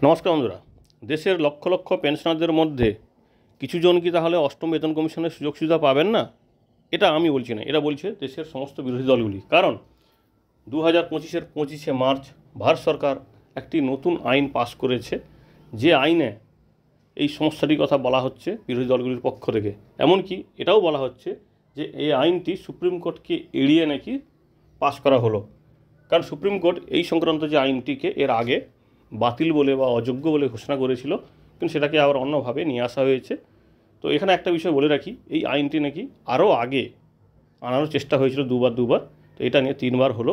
নমস্কার বন্ধুরা। দেশের লক্ষ লক্ষ পেনশনারদের মধ্যে কিছুজন কি তাহলে অষ্টম বেতন কমিশনের সুযোগ সুবিধা পাবেন না? এটা আমি বলছি না, এটা বলছে দেশের সমস্ত বিরোধী দলগুলি। কারণ 2025-এর 25শে মার্চ ভারত সরকার একটি নতুন আইন পাশ করেছে, যে আইনে এই সমস্যাটির কথা বলা হচ্ছে বিরোধী দলগুলির পক্ষ থেকে। এমনকি এটাও বলা হচ্ছে যে এই আইনটি সুপ্রিম কোর্টকে এড়িয়ে নাকি পাশ করা হলো। কারণ সুপ্রিম কোর্ট এই সংক্রান্ত যে আইনটিকে এর আগে বাতিল বলে বা অযোগ্য বলে ঘোষণা করেছিল, কিন্তু সেটাকে আবার অন্যভাবে নিয়ে আসা হয়েছে। তো এখানে একটা বিষয় বলে রাখি, এই আইনটি নাকি আরও আগে আনারও চেষ্টা হয়েছিল দুবার, তো এটা নিয়ে 3বার হলো।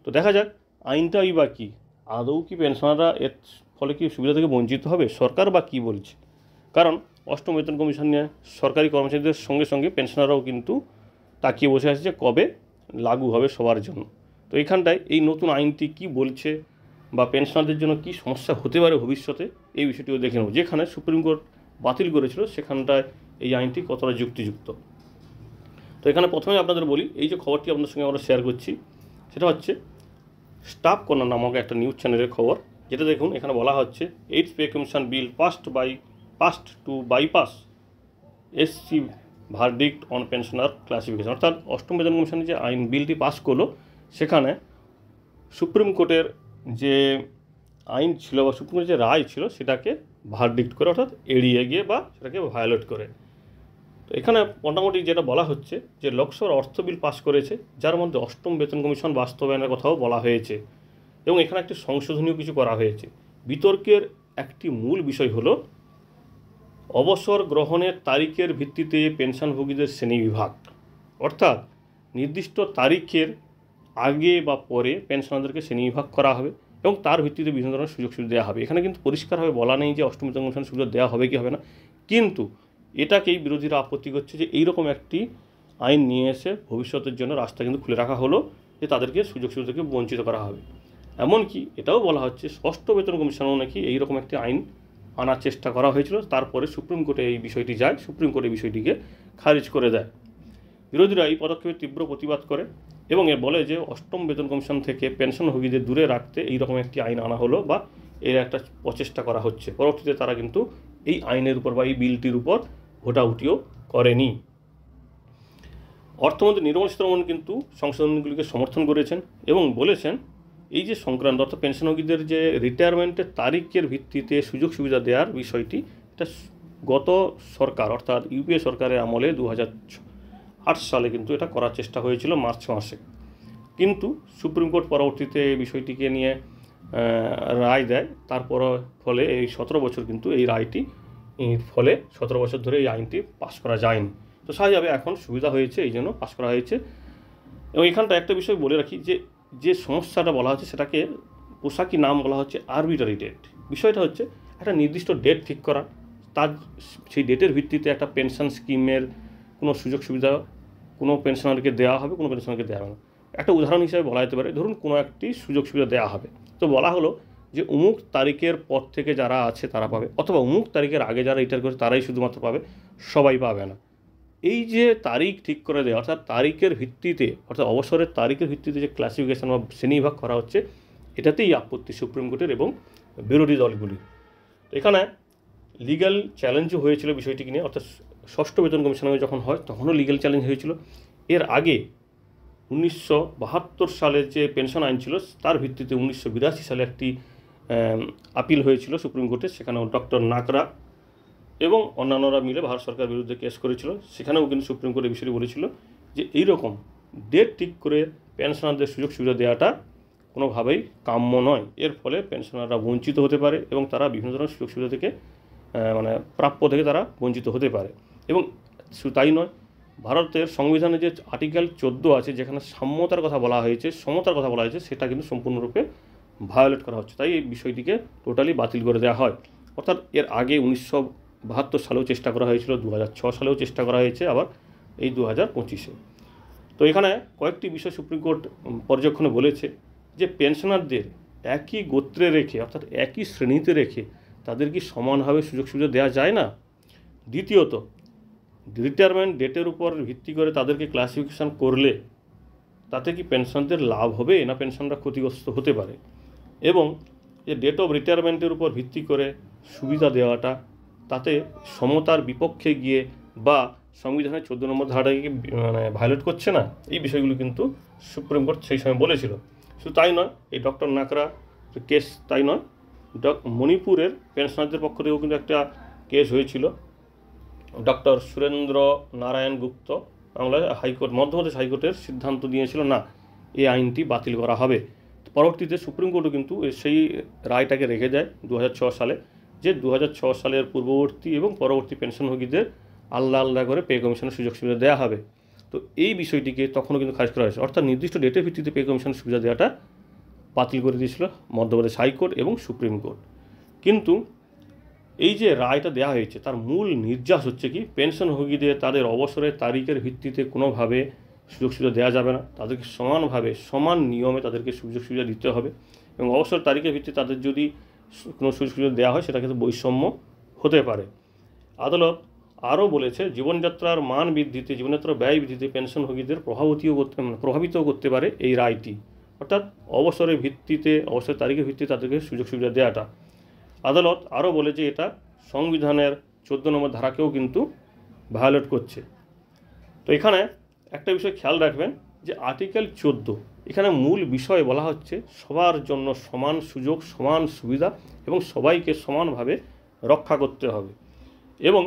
তো দেখা যাক আইনটাই বা কী, আদৌ কি পেনশনাররা এর ফলে কি সুবিধা থেকে বঞ্চিত হবে, সরকার বা কী বলছে। কারণ অষ্টম বেতন কমিশন নিয়ে সরকারি কর্মচারীদের সঙ্গে সঙ্গে পেনশনাররাও কিন্তু তাকিয়ে বসে আছে যে কবে লাগু হবে সবার জন্য। তো এখানটায় এই নতুন আইনটি কি বলছে বা পেনশনারদের জন্য কি সমস্যা হতে পারে ভবিষ্যতে, এই বিষয়টিও দেখে নেব। যেখানে সুপ্রিম কোর্ট বাতিল করেছিল সেখানটায় এই আইনটি কতটা যুক্তিযুক্ত। তো এখানে প্রথমে আপনাদের বলি, এই যে খবরটি আপনাদের সঙ্গে আমরা শেয়ার করছি সেটা হচ্ছে স্টাফ কর্নার নামক একটা নিউজ চ্যানেলের খবর। যেটা দেখুন, এখানে বলা হচ্ছে 8th pay commission bill past two bypass SC verdict on pensioner classification. অর্থাৎ অষ্টম বেতন কমিশনের যে আইন বিলটি পাস করলো, সেখানে সুপ্রিম কোর্টের যে আইন ছিল বা সুপ্রিম কোর্টের যে রায় ছিল সেটাকে ভার্ডিক্ট করে, অর্থাৎ এড়িয়ে গিয়ে বা সেটাকে ভায়োলেট করে। তো এখানে মোটামুটি যেটা বলা হচ্ছে যে লোকসভার অর্থ বিল পাস করেছে, যার মধ্যে অষ্টম বেতন কমিশন বাস্তবায়নের কথাও বলা হয়েছে, এবং এখানে একটি সংশোধনীয় কিছু করা হয়েছে। বিতর্কের একটি মূল বিষয় হলো অবসর গ্রহণের তারিখের ভিত্তিতে পেনশনভোগীদের শ্রেণীবিভাগ। অর্থাৎ নির্দিষ্ট তারিখের আগে বা পরে পেনশনারদেরকে শ্রেণীবিভাগ করা হবে এবং তার ভিত্তিতে বিভিন্ন ধরনের সুযোগ সুবিধা দেওয়া হবে। এখানে কিন্তু পরিষ্কারভাবে বলা নেই যে অষ্টম বেতন কমিশন সুবিধা দেওয়া হবে কি হবে না, কিন্তু এটাকেই বিরোধীরা আপত্তি করছে যে এইরকম একটি আইন নিয়ে এসে ভবিষ্যতের জন্য রাস্তা কিন্তু খুলে রাখা হলো যে তাদেরকে সুযোগ সুবিধা থেকে বঞ্চিত করা হবে। এমনকি এটাও বলা হচ্ছে ষষ্ঠ বেতন কমিশনও নাকি এইরকম একটি আইন আনার চেষ্টা করা হয়েছিল, তারপরে সুপ্রিম কোর্টে এই বিষয়টি যায়, সুপ্রিম কোর্ট এই বিষয়টিকে খারিজ করে দেয়। বিরোধীরা এই পদক্ষেপের তীব্র প্রতিবাদ করে এবং এর বলে যে অষ্টম বেতন কমিশন থেকে পেনশনভোগীদের দূরে রাখতে এইরকম একটি আইন আনা হলো বা এর একটা প্রচেষ্টা করা হচ্ছে। পরবর্তীতে তারা কিন্তু এই আইনের উপর বা এই বিলটির উপর ভোটাভুটিও করেনি। অর্থমন্ত্রী নির্মলা সীতারমণ কিন্তু সংশোধনগুলিকে সমর্থন করেছেন এবং বলেছেন এই যে সংক্রান্ত অর্থাৎ পেনশনভোগীদের যে রিটায়ারমেন্টের তারিখের ভিত্তিতে সুযোগ সুবিধা দেওয়ার বিষয়টি, এটা গত সরকার অর্থাৎ ইউপিএ সরকারের আমলে 2008 সালে কিন্তু এটা করার চেষ্টা হয়েছিল মার্চ মাসে, কিন্তু সুপ্রিম কোর্ট পরবর্তীতে এই বিষয়টিকে নিয়ে রায় দেয়। তারপর ফলে এই 17 বছর কিন্তু এই রায়টি ফলে 17 বছর ধরে এই আইনটি পাস করা যায়নি। তো স্বাভাবিকভাবে এখন সুবিধা হয়েছে, এই জন্য পাস করা হয়েছে। এবং এখানটা একটা বিষয় বলে রাখি যে সমস্যাটা বলা হচ্ছে সেটাকে পোশাকি নাম বলা হচ্ছে আরবিটারি ডেট। বিষয়টা হচ্ছে একটা নির্দিষ্ট ডেট ঠিক করা, তার সেই ডেটের ভিত্তিতে একটা পেনশন স্কিমের কোনো সুযোগ সুবিধা কোনো পেনশনারকে দেওয়া হবে, কোনো পেনশনারকে দেওয়া হবে না। একটা উদাহরণ হিসাবে বলা যেতে পারে, ধরুন কোনো একটি সুযোগ সুবিধা দেওয়া হবে, তো বলা হলো যে অমুক তারিখের পর থেকে যারা আছে তারা পাবে, অথবা অমুক তারিখের আগে যারা রিটায়ার করে তারাই শুধুমাত্র পাবে, সবাই পাবে না। এই যে তারিখ ঠিক করে দেওয়া, অর্থাৎ তারিখের ভিত্তিতে, অর্থাৎ অবসরের তারিখের ভিত্তিতে যে ক্লাসিফিকেশন বা শ্রেণীবিভাগ করা হচ্ছে, এটাতেই আপত্তি সুপ্রিম কোর্টের এবং বিরোধী দলগুলি। এখানে লিগ্যাল চ্যালেঞ্জও হয়েছিল বিষয়টিকে নিয়ে, অর্থাৎ ষষ্ঠ বেতন কমিশনে যখন হয় তখনও লিগ্যাল চ্যালেঞ্জ হয়েছিল। এর আগে 1972 সালের যে পেনশন আইন ছিল তার ভিত্তিতে 1982 সালে একটি আপিল হয়েছিল সুপ্রিম কোর্টে, সেখানেও ডক্টর নাকরা এবং অন্যান্যরা মিলে ভারত সরকারের বিরুদ্ধে কেস করেছিল। সেখানেও কিন্তু সুপ্রিম কোর্ট এই বিষয়টি বলেছিল যে এইরকম ডেট ঠিক করে পেনশনারদের সুযোগ সুবিধা দেওয়াটা কোনোভাবেই কাম্য নয়। এর ফলে পেনশনাররা বঞ্চিত হতে পারে এবং তারা বিভিন্ন ধরনের সুযোগ সুবিধা থেকে প্রাপ্য থেকে তারা বঞ্চিত হতে পারে। এবং শুধু তাই নয়, ভারতের সংবিধানে যে আর্টিকেল 14 আছে, যেখানে সাম্যতার কথা বলা হয়েছে, সমতার কথা বলা হয়েছে, সেটা কিন্তু সম্পূর্ণরূপে ভায়োলেট করা হচ্ছে। তাই এই বিষয়টিকে টোটালি বাতিল করে দেওয়া হয়। অর্থাৎ এর আগে 1972 সালেও চেষ্টা করা হয়েছিল, 2006 সালেও চেষ্টা করা হয়েছে, আবার এই 2025-এ। তো এখানে কয়েকটি বিষয় সুপ্রিম কোর্ট পর্যবেক্ষণে বলেছে যে পেনশনারদের একই গোত্রে রেখে, অর্থাৎ একই শ্রেণীতে রেখে তাদের কি সমানভাবে সুযোগ সুবিধা দেওয়া যায় না। দ্বিতীয়ত, রিটায়ারমেন্ট ডেটের উপর ভিত্তি করে তাদেরকে ক্লাসিফিকেশান করলে তাতে কি পেনশনদের লাভ হবে না পেনশনরা ক্ষতিগ্রস্ত হতে পারে। এবং যে ডেট অফ রিটায়ারমেন্টের উপর ভিত্তি করে সুবিধা দেওয়াটা তাতে সমতার বিপক্ষে গিয়ে বা সংবিধানের 14 নম্বর ধারাটাকে ভায়োলেট করছে না, এই বিষয়গুলো কিন্তু সুপ্রিম কোর্ট সেই সময় বলেছিল। শুধু তাই নয়, এই ডক্টর নাকরা কেস তাই নয়, মণিপুরের পেনশনারদের পক্ষ থেকেও কিন্তু একটা কেস হয়েছিল। ডক্টর সুরেন্দ্র নারায়ণ গুপ্ত বাংলা হাইকোর্ট, মধ্যপ্রদেশ হাইকোর্টের সিদ্ধান্ত দিয়েছিল না, এই আইনটি বাতিল করা হবে। পরবর্তীতে সুপ্রিম কোর্টও কিন্তু সেই রায়টাকে রেখে দেয় 2006 সালে, যে 2006 সালের পূর্ববর্তী এবং পরবর্তী পেনশনভোগীদের আলাদা করে পে কমিশনের সুযোগ সুবিধা দেওয়া হবে। তো এই বিষয়টিকে তখনও কিন্তু খারিজ করা হয়েছে, অর্থাৎ নির্দিষ্ট ডেটের ভিত্তিতে পে কমিশনের সুবিধা দেওয়াটা বাতিল করে দিয়েছিল মধ্যপ্রদেশ হাইকোর্ট এবং সুপ্রিম কোর্ট। কিন্তু এই যে রায়টা দেওয়া হয়েছে তার মূল নির্যাস হচ্ছে কি, পেনশনভোগীদের তাদের অবসরের তারিখের ভিত্তিতে কোনোভাবে সুযোগ সুবিধা দেওয়া যাবে না, তাদেরকে সমানভাবে সমান নিয়মে তাদেরকে সুযোগ সুবিধা দিতে হবে, এবং অবসর তারিখের ভিত্তিতে তাদের যদি কোনো সুযোগ সুবিধা দেওয়া হয় সেটা কিন্তু বৈষম্য হতে পারে। আদালত আরও বলেছে জীবনযাত্রার মান বৃদ্ধিতে, জীবনযাত্রার ব্যয় বৃদ্ধিতে পেনশনভোগীদের প্রভাবিত করতে পারে এই রায়টি, অর্থাৎ অবসরের ভিত্তিতে, অবসরের তারিখের ভিত্তিতে তাদেরকে সুযোগ সুবিধা দেওয়াটা। আদালত আরও বলে যে এটা সংবিধানের 14 নম্বর ধারাকেও কিন্তু ভায়োলেট করছে। তো এখানে একটা বিষয় খেয়াল রাখবেন যে আর্টিকেল 14 এখানে মূল বিষয় বলা হচ্ছে সবার জন্য সমান সুযোগ, সমান সুবিধা এবং সবাইকে সমানভাবে রক্ষা করতে হবে। এবং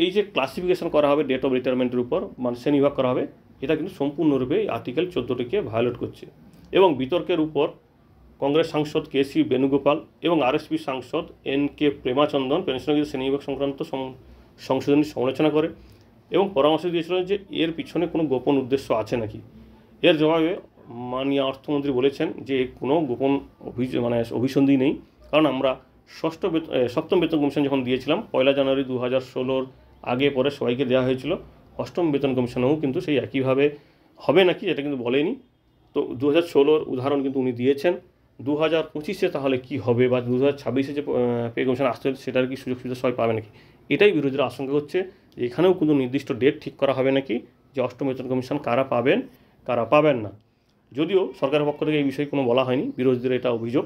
এই যে ক্লাসিফিকেশন করা হবে ডেট অফ রিটায়ারমেন্টের উপর, মানে শ্রেণীবিভাগ করা হবে, এটা কিন্তু সম্পূর্ণরূপে আর্টিকেল 14টিকে ভায়োলেট করছে। এবং বিতর্কের উপর কংগ্রেস সাংসদ কেসি বেণুগোপাল এবং আরএসপি সাংসদ এন.কে প্রেমাচন্দন পেনশনভোগীদের শ্রেণীবিভাগ সংক্রান্ত সংশোধনীর সমালোচনা করে এবং পরামর্শ দিয়েছিলেন যে এর পিছনে কোনো গোপন উদ্দেশ্য আছে নাকি। এর জবাবে মাননীয় অর্থমন্ত্রী বলেছেন যে কোনো গোপন অভিসন্ধি নেই, কারণ আমরা সপ্তম বেতন কমিশন যখন দিয়েছিলাম 1 জানুয়ারি 2016 আগে পরে সবাইকে দেওয়া হয়েছিল, অষ্টম বেতন কমিশনেও কিন্তু সেই একইভাবে হবে নাকি এটা কিন্তু বলেনি। তো 2016 উদাহরণ কিন্তু উনি দিয়েছেন। 2025-এ তাহলে কি হবে, বা 2026-এ যে পে কমিশন আসতে সেটার কি সুযোগ সুবিধা সবাই পাবে নাকি, এটাই বিরোধীরা আশঙ্কা হচ্ছে যে এখানেও কিন্তু নির্দিষ্ট ডেট ঠিক করা হবে নাকি যে অষ্টম বেতন কমিশন কারা পাবেন কারা পাবেন না। যদিও সরকারের পক্ষ থেকে এই বিষয়ে কোনো বলা হয়নি, বিরোধীদের এটা অভিযোগ।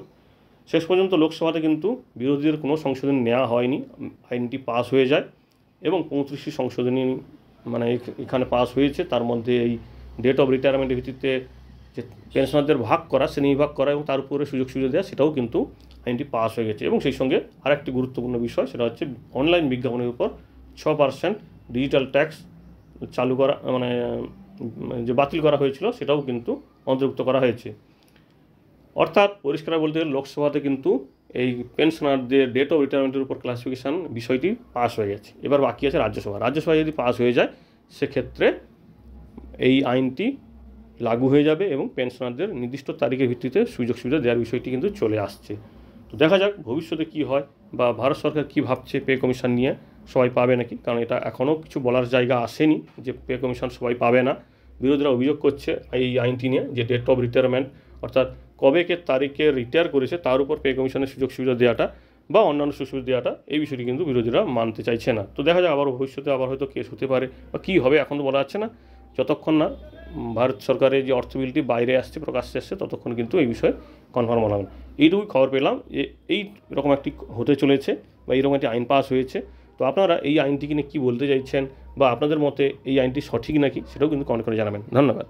শেষ পর্যন্ত লোকসভাতে কিন্তু বিরোধীদের কোনো সংশোধনী নেওয়া হয়নি, আইনটি পাস হয়ে যায় এবং 35টি সংশোধনী এখানে পাস হয়েছে। তার মধ্যে এই ডেট অফ রিটায়ারমেন্টের ভিত্তিতে যে পেনশনারদের ভাগ করা, শ্রেণীবিভাগ করা এবং তার উপরে সুযোগ সুবিধা দেওয়া, সেটাও কিন্তু আইনটি পাস হয়ে গেছে। এবং সেই সঙ্গে আরেকটি গুরুত্বপূর্ণ বিষয়, সেটা হচ্ছে অনলাইন বিজ্ঞাপনের উপর 6% ডিজিটাল ট্যাক্স চালু করা, যে বাতিল করা হয়েছিল সেটাও কিন্তু অন্তর্ভুক্ত করা হয়েছে। অর্থাৎ পরিষ্কার বলতে গেলে লোকসভাতে কিন্তু এই পেনশনারদের ডেট অফ রিটায়ারমেন্টের উপর ক্লাসিফিকেশান বিষয়টি পাস হয়ে গেছে। এবার বাকি আছে রাজ্যসভায় যদি পাস হয়ে যায় সেক্ষেত্রে এই আইনটি লাগু হয়ে যাবে এবং পেনশনারদের নির্দিষ্ট তারিখের ভিত্তিতে সুযোগ সুবিধা দেওয়ার বিষয়টি কিন্তু চলে আসছে। তো দেখা যাক ভবিষ্যতে কি হয়, বা ভারত সরকার কি ভাবছে পে কমিশন নিয়ে, সবাই পাবে নাকি, কারণ এটা এখনও কিছু বলার জায়গা আসেনি যে পে কমিশন সবাই পাবে না। বিরোধীরা অভিযোগ করছে এই আইনটি নিয়ে যে ডেট অফ রিটায়ারমেন্ট, অর্থাৎ কবে তারিখে রিটায়ার করেছে তার উপর পে কমিশনের সুযোগ সুবিধা দেওয়াটা বা অন্যান্য সুযোগ সুবিধা দেওয়াটা, এই বিষয়টি কিন্তু বিরোধীরা মানতে চাইছে না। তো দেখা যাক আবার ভবিষ্যতে আবার হয়তো কেস হতে পারে বা কী হবে এখন তো বলা যাচ্ছে না, যতক্ষণ না ভারত সরকারের যে অর্থ বিলটি বাইরে আসছে, প্রকাশ্যে আসছে, ততক্ষণ কিন্তু এই বিষয়ে কনফার্ম হলাম না। এইটুকুই খবর পেলাম যে এইরকম একটি হতে চলেছে বা এইরকম একটি আইন পাস হয়েছে। তো আপনারা এই আইনটিকে নিয়ে কী বলতে চাইছেন বা আপনাদের মতে এই আইনটি সঠিক নাকি সেটাও কিন্তু কমেন্ট করে জানাবেন। ধন্যবাদ।